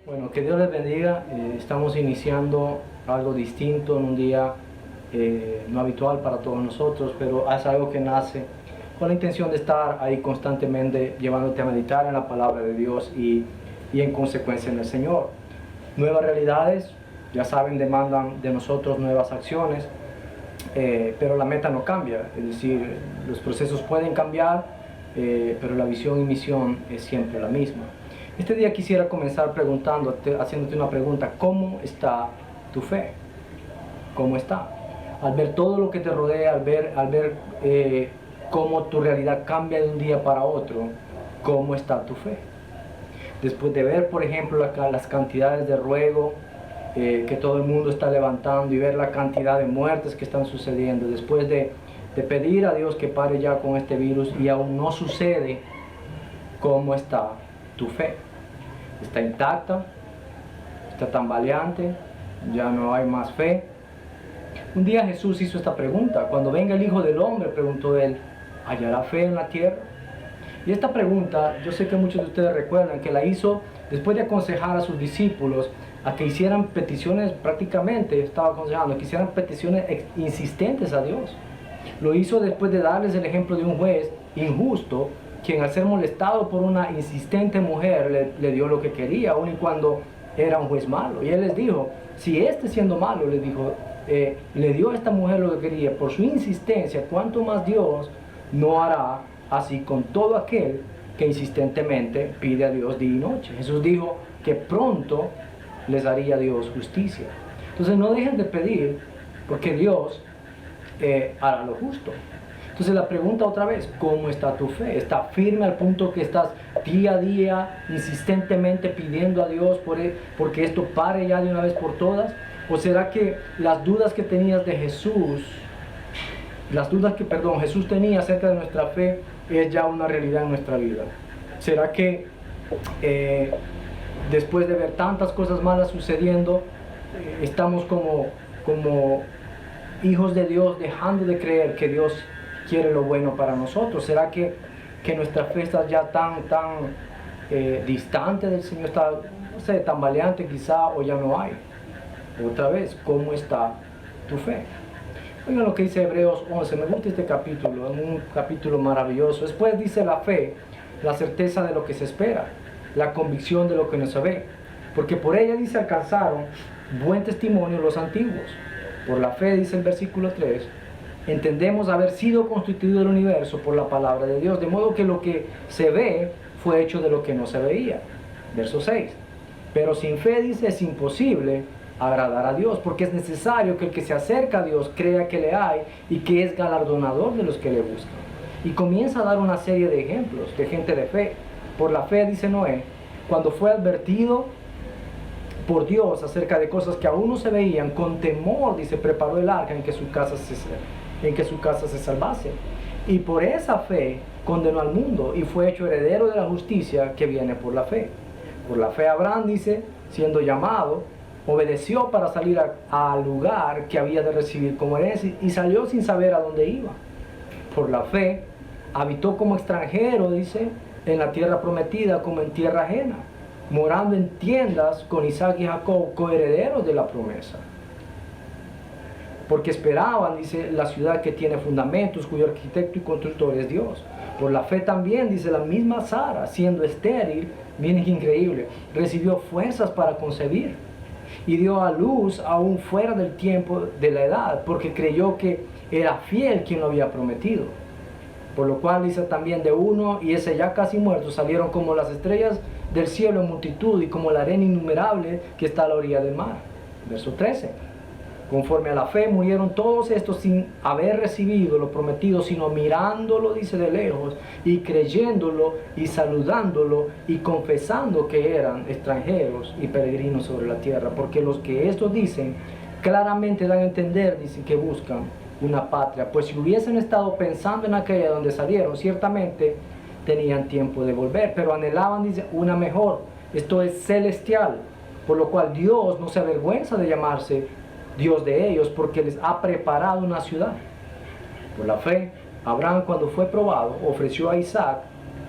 Bueno, que Dios les bendiga. Estamos iniciando algo distinto en un día no habitual para todos nosotros, pero es algo que nace con la intención de estar ahí constantemente llevándote a meditar en la palabra de Dios y en consecuencia en el Señor. Nuevas realidades, ya saben, demandan de nosotros nuevas acciones, pero la meta no cambia, es decir, los procesos pueden cambiar, pero la visión y misión es siempre la misma. Este día quisiera comenzar haciéndote una pregunta: ¿cómo está tu fe? ¿Cómo está? Al ver todo lo que te rodea, al ver cómo tu realidad cambia de un día para otro, ¿cómo está tu fe? Después de ver, por ejemplo, las cantidades de ruego que todo el mundo está levantando y ver la cantidad de muertes que están sucediendo, después de pedir a Dios que pare ya con este virus y aún no sucede, ¿cómo está tu fe? ¿Está intacta? ¿Está tambaleante? ¿Ya no hay más fe? Un día Jesús hizo esta pregunta: cuando venga el Hijo del Hombre, preguntó él, ¿hallará fe en la tierra? Y esta pregunta, yo sé que muchos de ustedes recuerdan que la hizo después de aconsejar a sus discípulos a que hicieran peticiones, prácticamente estaba aconsejando que hicieran peticiones insistentes a Dios. Lo hizo después de darles el ejemplo de un juez injusto, quien al ser molestado por una insistente mujer le dio lo que quería, aun y cuando era un juez malo. Y él les dijo, si siendo malo, le dijo, le dio a esta mujer lo que quería por su insistencia, ¿cuánto más Dios no hará así con todo aquel que insistentemente pide a Dios día y noche? Jesús dijo que pronto les haría Dios justicia. Entonces no dejen de pedir, porque Dios hará lo justo. Entonces la pregunta otra vez: ¿cómo está tu fe? ¿Está firme al punto que estás día a día insistentemente pidiendo a Dios porque esto pare ya de una vez por todas? ¿O será que las dudas que tenías de Jesús, Jesús tenía acerca de nuestra fe, es ya una realidad en nuestra vida? ¿Será que después de ver tantas cosas malas sucediendo, estamos como hijos de Dios dejando de creer que Dios quiere lo bueno para nosotros? ¿Será que nuestra fe está ya tan distante del Señor, está, no sé, tambaleante quizá, o ya no hay? Otra vez, ¿cómo está tu fe? Oigan lo que dice Hebreos 11, me gusta este capítulo, es un capítulo maravilloso. Después dice: la fe, la certeza de lo que se espera, la convicción de lo que no se ve, porque por ella, dice, alcanzaron buen testimonio los antiguos. Por la fe, dice el versículo 3, entendemos haber sido constituido el universo por la palabra de Dios, de modo que lo que se ve fue hecho de lo que no se veía. Verso 6, pero sin fe, dice, es imposible agradar a Dios, porque es necesario que el que se acerca a Dios crea que le hay y que es galardonador de los que le buscan. Y comienza a dar una serie de ejemplos de gente de fe. Por la fe, dice Noé, cuando fue advertido por Dios acerca de cosas que aún no se veían, con temor, dice, preparó el arca en que su casa se salvase. Y por esa fe condenó al mundo y fue hecho heredero de la justicia que viene por la fe. Por la fe Abraham, dice, siendo llamado, obedeció para salir al lugar que había de recibir como herencia y salió sin saber a dónde iba. Por la fe habitó como extranjero, dice, en la tierra prometida como en tierra ajena, morando en tiendas con Isaac y Jacob, coherederos de la promesa. Porque esperaban, dice, la ciudad que tiene fundamentos, cuyo arquitecto y constructor es Dios. Por la fe también, dice, la misma Sara, siendo estéril, bien increíble, recibió fuerzas para concebir y dio a luz aún fuera del tiempo de la edad, porque creyó que era fiel quien lo había prometido. Por lo cual, dice, también de uno, y ese ya casi muerto, salieron como las estrellas del cielo en multitud y como la arena innumerable que está a la orilla del mar. Verso 13. Conforme a la fe murieron todos estos sin haber recibido lo prometido, sino mirándolo, dice, de lejos, y creyéndolo y saludándolo y confesando que eran extranjeros y peregrinos sobre la tierra. Porque los que esto dicen claramente dan a entender, dicen, que buscan una patria, pues si hubiesen estado pensando en aquella donde salieron, ciertamente tenían tiempo de volver, pero anhelaban, dice, una mejor, esto es celestial, por lo cual Dios no se avergüenza de llamarse Dios de ellos, porque les ha preparado una ciudad. Por la fe, Abraham, cuando fue probado, ofreció a Isaac,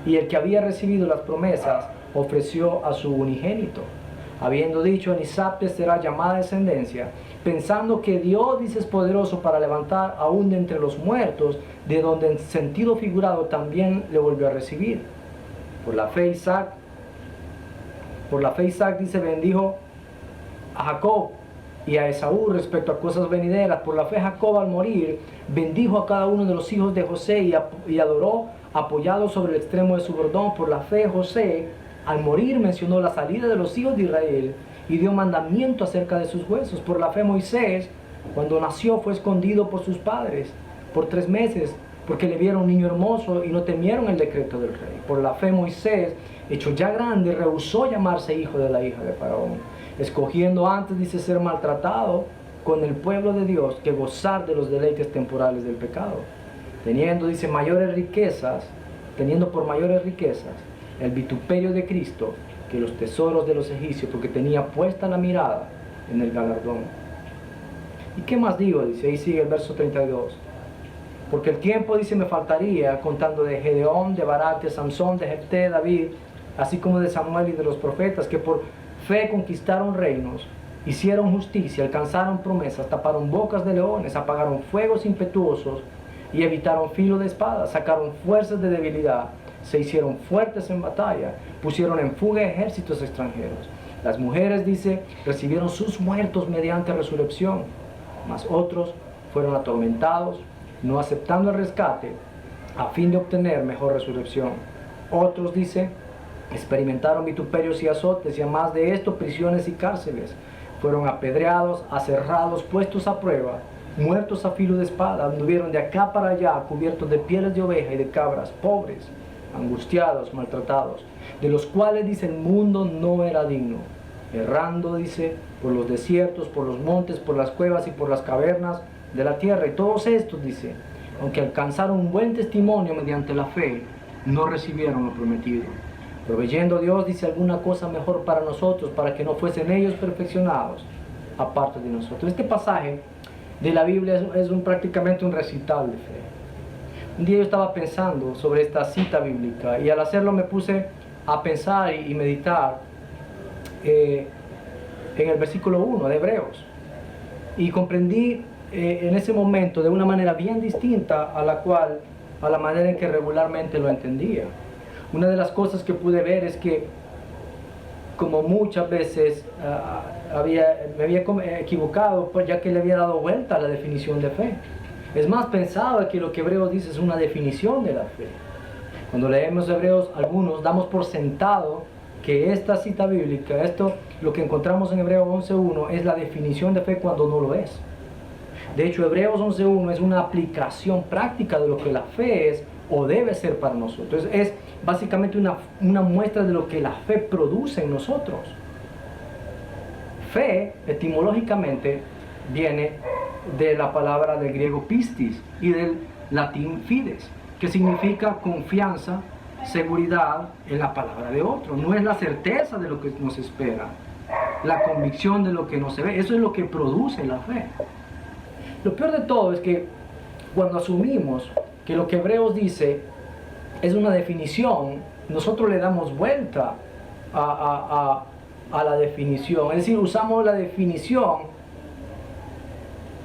y el que había recibido las promesas ofreció a su unigénito, habiendo dicho, en Isaac te será llamada descendencia, pensando que Dios, dice, es poderoso para levantar aún de entre los muertos, de donde en sentido figurado también le volvió a recibir. Por la fe Isaac, dice, bendijo a Jacob y a Esaú respecto a cosas venideras. Por la fe Jacob, al morir, bendijo a cada uno de los hijos de José y adoró apoyado sobre el extremo de su bordón. Por la fe José, al morir, mencionó la salida de los hijos de Israel y dio mandamiento acerca de sus huesos. Por la fe Moisés, cuando nació, fue escondido por sus padres por 3 meses, porque le vieron un niño hermoso y no temieron el decreto del rey. Por la fe Moisés, hecho ya grande, rehusó llamarse hijo de la hija de Faraón, escogiendo antes, dice, ser maltratado con el pueblo de Dios que gozar de los deleites temporales del pecado. Teniendo, dice, teniendo por mayores riquezas el vituperio de Cristo que los tesoros de los egipcios, porque tenía puesta la mirada en el galardón. ¿Y qué más digo? Dice, ahí sigue el verso 32. Porque el tiempo, dice, me faltaría contando de Gedeón, de Barak, de Sansón, de Jefté, de David, así como de Samuel y de los profetas, que por fe conquistaron reinos, hicieron justicia, alcanzaron promesas, taparon bocas de leones, apagaron fuegos impetuosos y evitaron filo de espada, sacaron fuerzas de debilidad, se hicieron fuertes en batalla, pusieron en fuga ejércitos extranjeros. Las mujeres, dice, recibieron sus muertos mediante resurrección, mas otros fueron atormentados, no aceptando el rescate, a fin de obtener mejor resurrección. Otros, dice, experimentaron vituperios y azotes, y además de esto, prisiones y cárceles. Fueron apedreados, aserrados, puestos a prueba, muertos a filo de espada, anduvieron de acá para allá, cubiertos de pieles de oveja y de cabras, pobres, angustiados, maltratados, de los cuales, dice, el mundo no era digno, errando, dice, por los desiertos, por los montes, por las cuevas y por las cavernas de la tierra. Y todos estos, dice, aunque alcanzaron un buen testimonio mediante la fe, no recibieron lo prometido, proveyendo Dios, dice, alguna cosa mejor para nosotros, para que no fuesen ellos perfeccionados aparte de nosotros. Este pasaje de la Biblia es prácticamente un recital de fe. Un día yo estaba pensando sobre esta cita bíblica, y al hacerlo me puse a pensar y meditar en el versículo 1 de Hebreos, y comprendí en ese momento de una manera bien distinta a la manera en que regularmente lo entendía. Una de las cosas que pude ver es que, como muchas veces me había equivocado, pues, ya que le había dado vuelta a la definición de fe. Es más, pensaba que lo que Hebreos dice es una definición de la fe. Cuando leemos Hebreos, algunos damos por sentado que esta cita bíblica, lo que encontramos en Hebreos 11.1, es la definición de fe, cuando no lo es. De hecho, Hebreos 11.1 es una aplicación práctica de lo que la fe es o debe ser para nosotros. Es básicamente una muestra de lo que la fe produce en nosotros. Fe, etimológicamente, viene de la palabra del griego pistis y del latín fides, que significa confianza, seguridad en la palabra de otro. No es la certeza de lo que nos espera, la convicción de lo que no se ve. Eso es lo que produce la fe. Lo peor de todo es que cuando asumimos que lo que Hebreos dice es una definición, nosotros le damos vuelta a la definición. Es decir, usamos la definición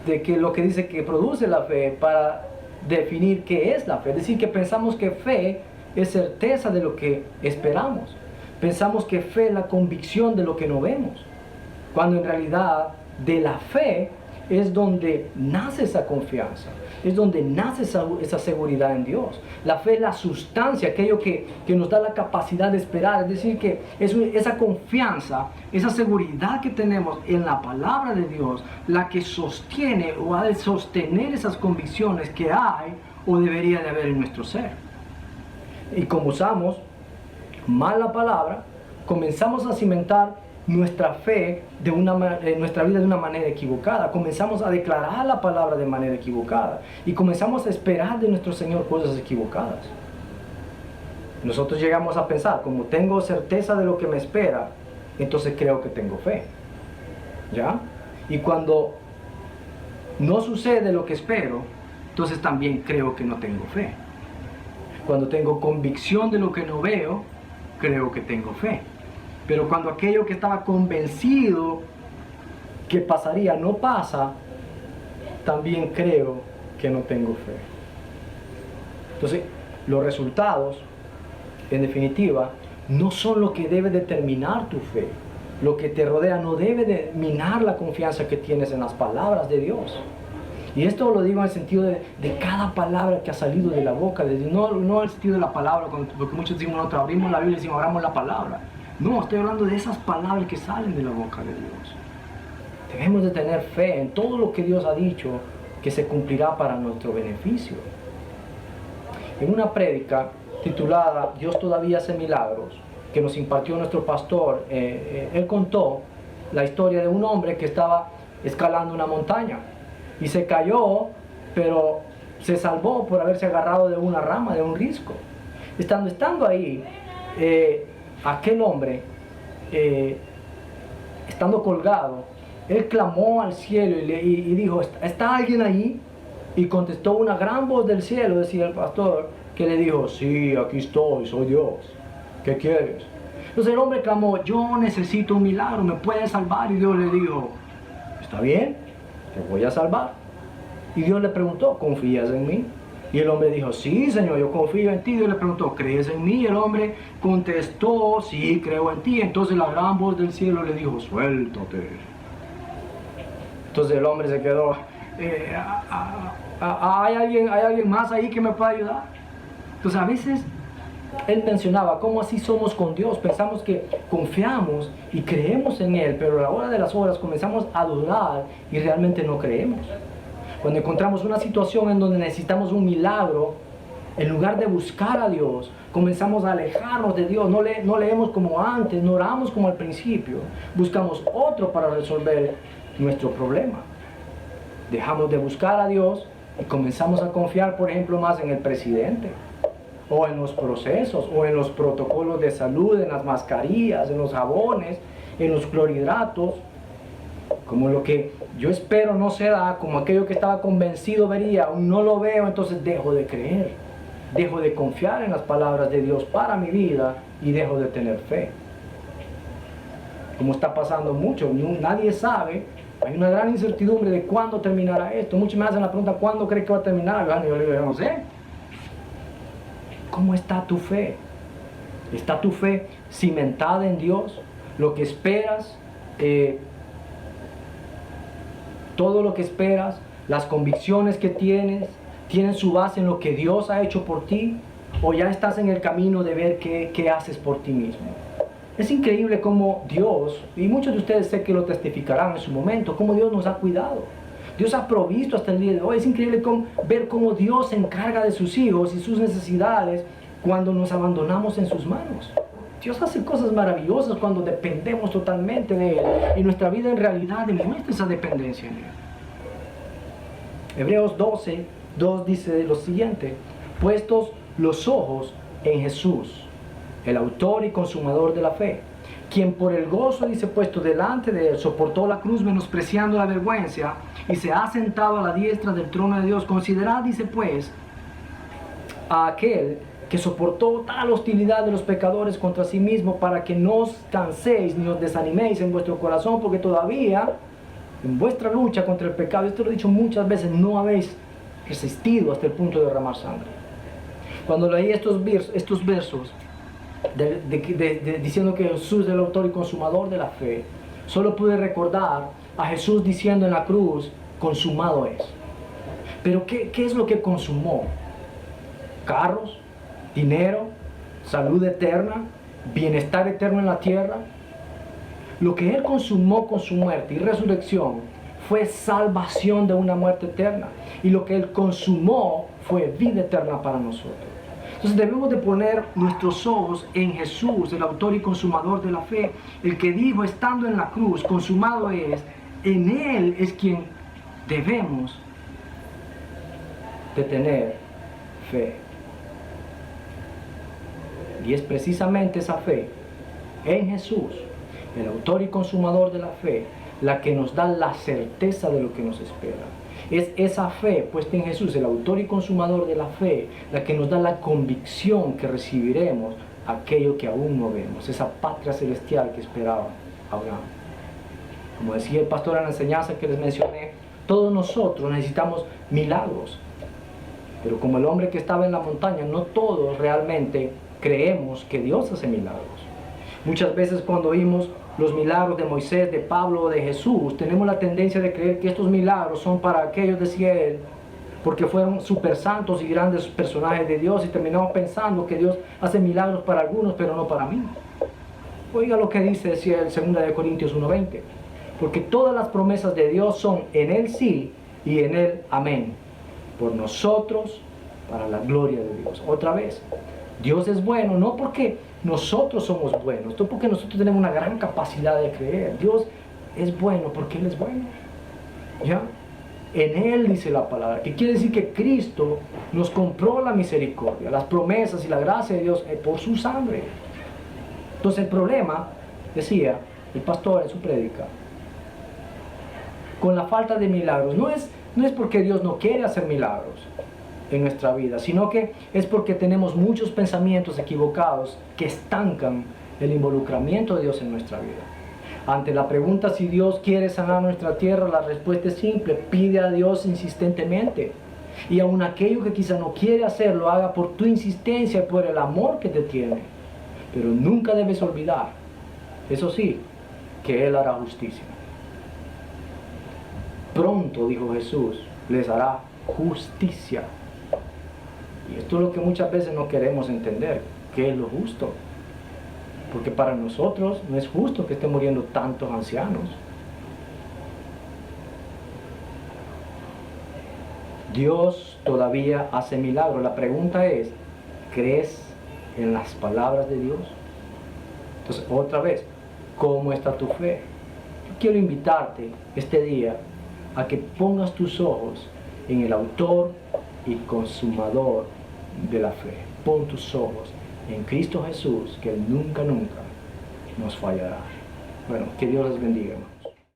de que lo que dice que produce la fe para definir qué es la fe. Es decir, que pensamos que fe es certeza de lo que esperamos. Pensamos que fe es la convicción de lo que no vemos, cuando en realidad de la fe es donde nace esa confianza, es donde nace esa seguridad en Dios. La fe es la sustancia, aquello que nos da la capacidad de esperar. Es decir, que es esa confianza, esa seguridad que tenemos en la palabra de Dios, la que sostiene o ha de sostener esas convicciones que hay o debería de haber en nuestro ser. Y como usamos mal la palabra, comenzamos a cimentar nuestra fe nuestra vida de una manera equivocada. Comenzamos a declarar la palabra de manera equivocada y comenzamos a esperar de nuestro Señor cosas equivocadas. Nosotros llegamos a pensar, como tengo certeza de lo que me espera, entonces creo que tengo fe, ¿ya? Y cuando no sucede lo que espero, entonces también creo que no tengo fe. Cuando tengo convicción de lo que no veo, creo que tengo fe. Pero cuando aquello que estaba convencido que pasaría no pasa, también creo que no tengo fe. Entonces, los resultados, en definitiva, no son lo que debe determinar tu fe. Lo que te rodea no debe de minar la confianza que tienes en las palabras de Dios. Y esto lo digo en el sentido de cada palabra que ha salido de la boca de Dios. No en el sentido de la palabra, porque muchos decimos, nosotros abrimos la Biblia y decimos, abramos la palabra. No, estoy hablando de esas palabras que salen de la boca de Dios. Debemos de tener fe en todo lo que Dios ha dicho que se cumplirá para nuestro beneficio. En una prédica titulada Dios todavía hace milagros, que nos impartió nuestro pastor, él contó la historia de un hombre que estaba escalando una montaña y se cayó, pero se salvó por haberse agarrado de una rama, de un risco. Estando ahí, aquel hombre, estando colgado, él clamó al cielo y dijo, ¿está alguien ahí? Y contestó una gran voz del cielo, decía el pastor, que le dijo, sí, aquí estoy, soy Dios. ¿Qué quieres? Entonces el hombre clamó, yo necesito un milagro, ¿me puedes salvar? Y Dios le dijo, está bien, te voy a salvar. Y Dios le preguntó, ¿confías en mí? Y el hombre dijo, sí, Señor, yo confío en ti. Dios le preguntó, ¿crees en mí? Y el hombre contestó, sí, creo en ti. Entonces la gran voz del cielo le dijo, suéltate. Entonces el hombre se quedó, ¿hay alguien más ahí que me pueda ayudar? Entonces a veces él mencionaba cómo así somos con Dios. Pensamos que confiamos y creemos en Él, pero a la hora de las horas comenzamos a dudar y realmente no creemos. Cuando encontramos una situación en donde necesitamos un milagro, en lugar de buscar a Dios, comenzamos a alejarnos de Dios. No leemos como antes, no oramos como al principio. Buscamos otro para resolver nuestro problema. Dejamos de buscar a Dios y comenzamos a confiar, por ejemplo, más en el presidente, o en los procesos, o en los protocolos de salud, en las mascarillas, en los jabones, en los clorhidratos, como lo que yo espero no se da, como aquello que estaba convencido vería, aún no lo veo, entonces dejo de creer, dejo de confiar en las palabras de Dios para mi vida y dejo de tener fe. Como está pasando mucho, nadie sabe, hay una gran incertidumbre de cuándo terminará esto. Muchos me hacen la pregunta, ¿cuándo cree que va a terminar? Yo le digo, no sé. ¿Cómo está tu fe? ¿Está tu fe cimentada en Dios? Lo que esperas, todo lo que esperas, las convicciones que tienes, ¿tienen su base en lo que Dios ha hecho por ti? ¿O ya estás en el camino de ver qué haces por ti mismo? Es increíble cómo Dios, y muchos de ustedes sé que lo testificarán en su momento, cómo Dios nos ha cuidado. Dios ha provisto hasta el día de hoy. Es increíble ver cómo Dios se encarga de sus hijos y sus necesidades cuando nos abandonamos en sus manos. Dios hace cosas maravillosas cuando dependemos totalmente de Él. Y nuestra vida en realidad demuestra esa dependencia en Él. Hebreos 12:2 dice lo siguiente: puestos los ojos en Jesús, el autor y consumador de la fe, quien por el gozo, dice, puesto delante de Él, soportó la cruz menospreciando la vergüenza y se ha sentado a la diestra del trono de Dios. Considerad, dice pues, a aquel que soportó tal hostilidad de los pecadores contra sí mismo, para que no os canséis ni os desaniméis en vuestro corazón, porque todavía en vuestra lucha contra el pecado, esto lo he dicho muchas veces, no habéis resistido hasta el punto de derramar sangre. Cuando leí estos versos diciendo que Jesús es el autor y consumador de la fe, solo pude recordar a Jesús diciendo en la cruz, consumado es. Pero ¿qué es lo que consumó? Carros, dinero, salud eterna, bienestar eterno en la tierra. Lo que Él consumó con su muerte y resurrección fue salvación de una muerte eterna. Y lo que Él consumó fue vida eterna para nosotros. Entonces debemos de poner nuestros ojos en Jesús, el autor y consumador de la fe, el que dijo estando en la cruz, consumado es. En Él es quien debemos de tener fe. Y es precisamente esa fe en Jesús, el autor y consumador de la fe, la que nos da la certeza de lo que nos espera. Es esa fe puesta en Jesús, el autor y consumador de la fe, la que nos da la convicción que recibiremos aquello que aún no vemos, esa patria celestial que esperaba Abraham. Como decía el pastor en la enseñanza que les mencioné, todos nosotros necesitamos milagros. Pero como el hombre que estaba en la montaña, no todos realmente creemos que Dios hace milagros. Muchas veces cuando oímos los milagros de Moisés, de Pablo o de Jesús, tenemos la tendencia de creer que estos milagros son para aquellos, decía él, porque fueron super santos y grandes personajes de Dios, y terminamos pensando que Dios hace milagros para algunos, pero no para mí. Oiga lo que dice, decía el 2 de Corintios 1:20, porque todas las promesas de Dios son en Él sí y en Él amén, por nosotros, para la gloria de Dios. Otra vez, Dios es bueno, no porque nosotros somos buenos, no porque nosotros tenemos una gran capacidad de creer. Dios es bueno porque Él es bueno. ¿Ya? En Él dice la palabra, que quiere decir que Cristo nos compró la misericordia, las promesas y la gracia de Dios por su sangre. Entonces el problema, decía el pastor en su prédica, con la falta de milagros, no es porque Dios no quiere hacer milagros en nuestra vida, sino que es porque tenemos muchos pensamientos equivocados que estancan el involucramiento de Dios en nuestra vida. Ante la pregunta si Dios quiere sanar nuestra tierra, la respuesta es simple: pide a Dios insistentemente. Y aun aquello que quizá no quiere hacerlo, haga por tu insistencia y por el amor que te tiene. Pero nunca debes olvidar, eso sí, que Él hará justicia. Pronto, dijo Jesús, les hará justicia. Y esto es lo que muchas veces no queremos entender, ¿qué es lo justo? Porque para nosotros no es justo que estén muriendo tantos ancianos. Dios todavía hace milagros. La pregunta es, ¿crees en las palabras de Dios? Entonces, otra vez, ¿cómo está tu fe? Yo quiero invitarte este día a que pongas tus ojos en el autor y consumador de la fe. Pon tus ojos en Cristo Jesús, que Él nunca nos fallará. Bueno, que Dios les bendiga, hermano.